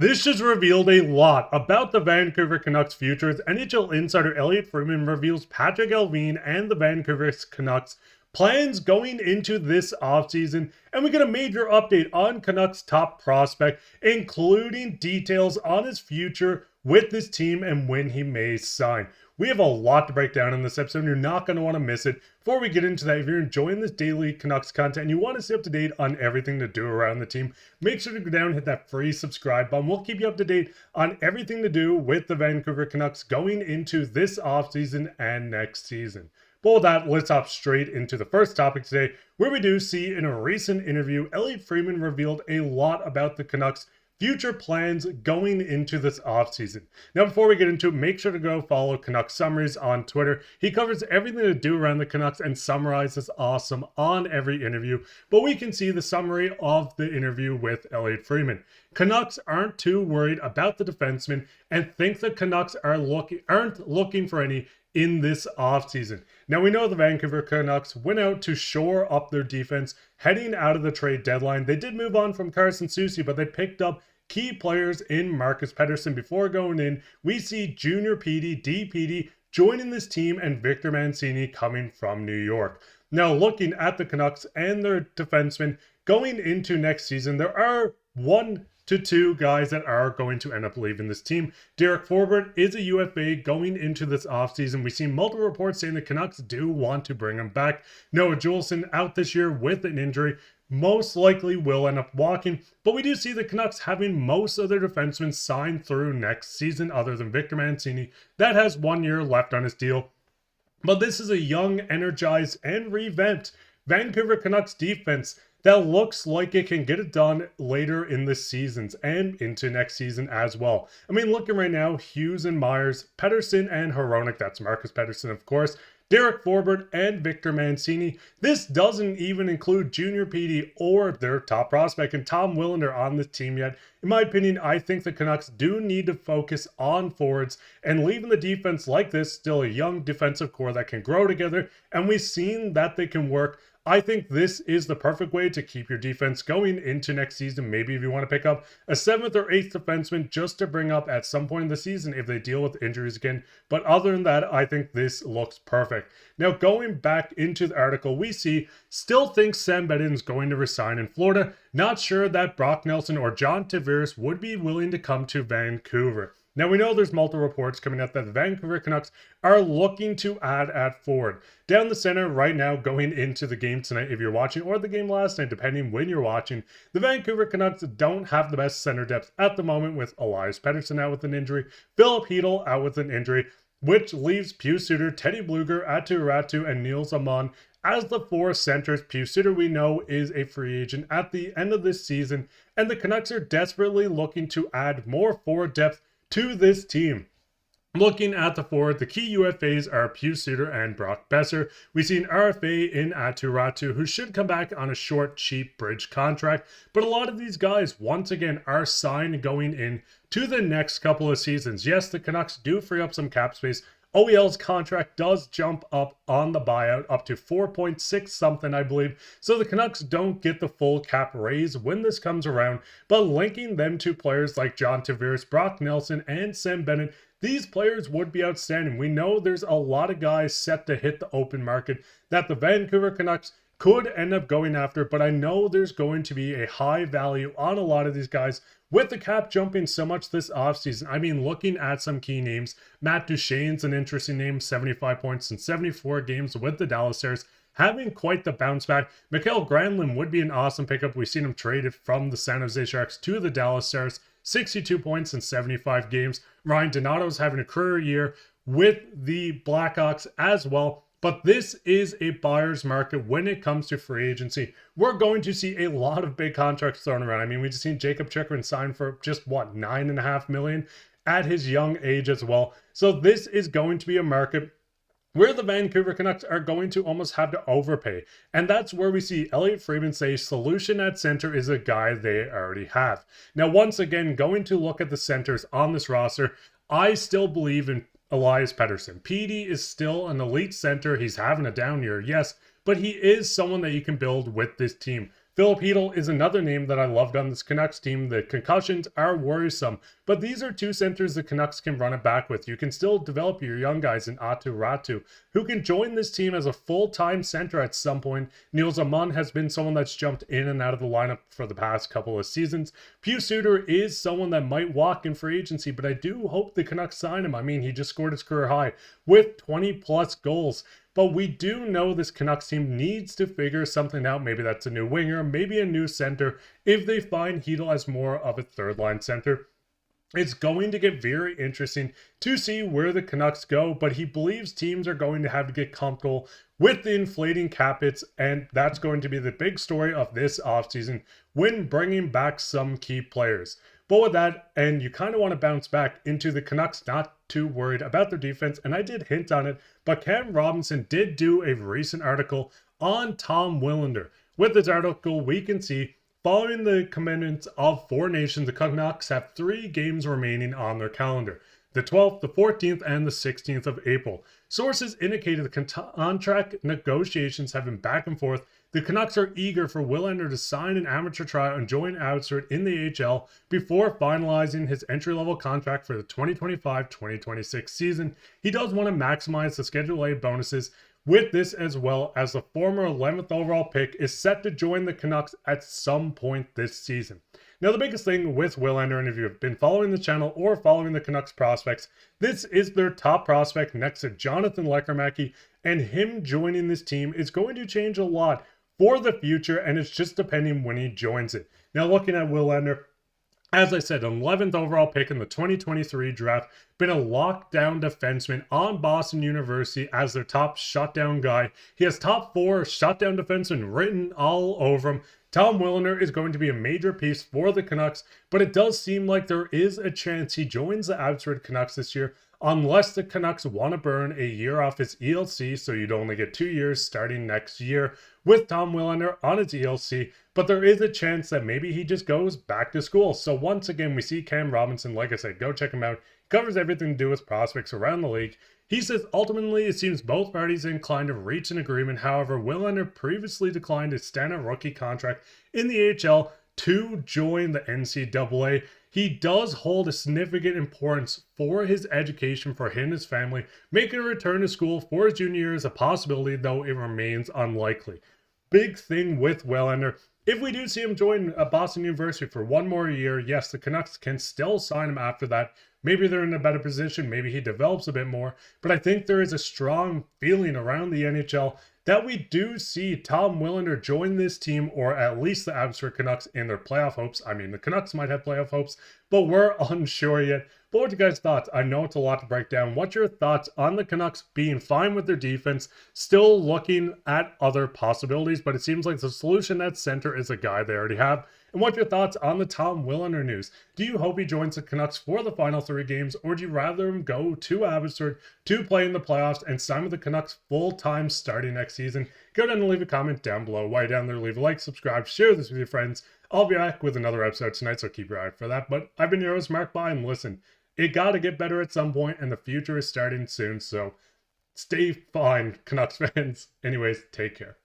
This just revealed a lot about the Vancouver Canucks future as NHL insider Elliotte Friedman reveals Patrik Allvin and the Vancouver Canucks plans going into this offseason, and we get a major update on Canucks top prospect, including details on his future with this team and when he may sign. We have a lot to break down in this episode, and you're not going to want to miss it. Before we get into that, if you're enjoying this daily Canucks content and you want to stay up to date on everything to do around the team, make sure to go down and hit that free subscribe button. We'll keep you up to date on everything to do with the Vancouver Canucks going into this offseason and next season. But with that, let's hop straight into the first topic today, where we do see in a recent interview, Elliotte Friedman revealed a lot about the Canucks' future plans going into this offseason. Now, before we get into it, make sure to go follow Canucks Summaries on Twitter. He covers everything to do around the Canucks and summarizes awesome on every interview. But we can see the summary of the interview with Elliotte Friedman. Canucks aren't too worried about the defenseman and think the Canucks aren't looking for any in this offseason. Now, we know the Vancouver Canucks went out to shore up their defense heading out of the trade deadline. They did move on from Carson Soucy, but they picked up key players in Elias Pettersson. Before going in, we see Junior Petey, DPD joining this team and Victor Mancini coming from New York. Now, looking at the Canucks and their defensemen going into next season, there are 1 to 2 guys that are going to end up leaving this team. Derek Forbort is a UFA going into this offseason. We see multiple reports saying the Canucks do want to bring him back. Noah Juleson out this year with an injury, most likely will end up walking, but we do see the Canucks having most of their defensemen signed through next season other than Victor Mancini. That has 1 year left on his deal. But this is a young, energized, and revamped Vancouver Canucks defense that looks like it can get it done later in the seasons and into next season as well. I mean, looking right now, Hughes and Myers, Pettersson and Hronek, that's Elias Pettersson, of course, Derek Forbort and Victor Mancini. This doesn't even include Junior Petey or their top prospect and Tom Willander on this team yet. In my opinion, I think the Canucks do need to focus on forwards and leaving the defense like this, still a young defensive core that can grow together, and we've seen that they can work. I think this is the perfect way to keep your defense going into next season. Maybe if you want to pick up a 7th or 8th defenseman just to bring up at some point in the season if they deal with injuries again. But other than that, I think this looks perfect. Now, going back into the article, we see still thinks Sam Bennett is going to resign in Florida. Not sure that Brock Nelson or John Tavares would be willing to come to Vancouver. Now, we know there's multiple reports coming out that the Vancouver Canucks are looking to add at forward. Down the center right now going into the game tonight, if you're watching, or the game last night, depending when you're watching, the Vancouver Canucks don't have the best center depth at the moment with Elias Pettersson out with an injury, Filip Hronek out with an injury, which leaves Pius Suter, Teddy Blueger, Aatu Räty, and Nils Åman as the 4 centers. Pius Suter, we know, is a free agent at the end of this season, and the Canucks are desperately looking to add more forward depth to this team. Looking at the forward, the key UFAs are Pius Suter and Brock Boeser. We see an RFA in Aatu Räty, who should come back on a short, cheap bridge contract. But a lot of these guys, once again, are signed going in to the next couple of seasons. Yes, the Canucks do free up some cap space. OEL's contract does jump up on the buyout up to 4.6 something, I believe. So the Canucks don't get the full cap raise when this comes around, but linking them to players like John Tavares, Brock Nelson, and Sam Bennett, these players would be outstanding. We know there's a lot of guys set to hit the open market that the Vancouver Canucks could end up going after, but I know there's going to be a high value on a lot of these guys with the cap jumping so much this offseason. I mean, looking at some key names, Matt Duchene's an interesting name, 75 points in 74 games with the Dallas Stars, having quite the bounce back. Mikael Granlund would be an awesome pickup. We've seen him traded from the San Jose Sharks to the Dallas Stars, 62 points in 75 games. Ryan Donato's having a career year with the Blackhawks as well. But this is a buyer's market when it comes to free agency. We're going to see a lot of big contracts thrown around. I mean, we just seen Jacob Chikrin sign for just, $9.5 million at his young age as well. So this is going to be a market where the Vancouver Canucks are going to almost have to overpay. And that's where we see Elliotte Friedman say solution at center is a guy they already have. Now, once again, going to look at the centers on this roster, I still believe in Elias Pettersson. PD is still an elite center. He's having a down year, yes, but he is someone that you can build with this team. Filip Hronek is another name that I loved on this Canucks team. The concussions are worrisome, but these are two centers the Canucks can run it back with. You can still develop your young guys in Aatu Räty, who can join this team as a full-time center at some point. Nils Åman has been someone that's jumped in and out of the lineup for the past couple of seasons. Pius Suter is someone that might walk in free agency, but I do hope the Canucks sign him. I mean, he just scored his career high with 20-plus goals. But we do know this Canucks team needs to figure something out. Maybe that's a new winger, maybe a new center, if they find Hronek as more of a third-line center. It's going to get very interesting to see where the Canucks go, but he believes teams are going to have to get comfortable with the inflating cap hits, and that's going to be the big story of this offseason when bringing back some key players. But with that, and you kind of want to bounce back into the Canucks not too worried about their defense, and I did hint on it, but Cam Robinson did do a recent article on Tom Willander. With this article, we can see following the commencement of Four Nations, the Canucks have 3 games remaining on their calendar: the 12th, the 14th, and the 16th of April. Sources indicated the contract negotiations have been back and forth. The Canucks are eager for Willander to sign an amateur trial and join Abbotsford in the AHL before finalizing his entry-level contract for the 2025-2026 season. He does want to maximize the Schedule A bonuses with this, as well as the former 11th overall pick is set to join the Canucks at some point this season. Now, the biggest thing with Willander, and if you've been following the channel or following the Canucks prospects, this is their top prospect next to Jonathan Lekkerimäki, and him joining this team is going to change a lot for the future, and it's just depending when he joins it. Now, looking at Willander, as I said, an 11th overall pick in the 2023 draft, been a lockdown defenseman on Boston University as their top shutdown guy. He has top 4 shutdown defensemen written all over him. Tom Willander is going to be a major piece for the Canucks, but it does seem like there is a chance he joins the Abbotsford Canucks this year, unless the Canucks want to burn a year off his ELC, so you'd only get 2 years starting next year with Tom Willander on his ELC. But there is a chance that maybe he just goes back to school. So once again, we see Cam Robinson. Like I said, go check him out. He covers everything to do with prospects around the league. He says ultimately it seems both parties are inclined to reach an agreement. However, Willander previously declined his standard rookie contract in the AHL to join the NCAA. He does hold a significant importance for his education for him and his family. Making a return to school for his junior year is a possibility, though it remains unlikely. Big thing with Willander, if we do see him join Boston University for one more year, yes, the Canucks can still sign him after that. Maybe they're in a better position. Maybe he develops a bit more. But I think there is a strong feeling around the NHL that we do see Tom Willander join this team, or at least the Abbotsford Canucks, in their playoff hopes. I mean, the Canucks might have playoff hopes, but we're unsure yet. But what are you guys' thoughts? I know it's a lot to break down. What's your thoughts on the Canucks being fine with their defense, still looking at other possibilities, but it seems like the solution at center is a guy they already have? And what's your thoughts on the Tom Willander news? Do you hope he joins the Canucks for the final 3 games, or do you rather him go to Abbotsford to play in the playoffs and sign with the Canucks full-time starting next season? Go down and leave a comment down below. While you're down there, leave a like, subscribe, share this with your friends. I'll be back with another episode tonight, so keep your eye out for that. But I've been your host, Mark Bye, and listen, it got to get better at some point, and the future is starting soon, so stay fine, Canucks fans. Anyways, take care.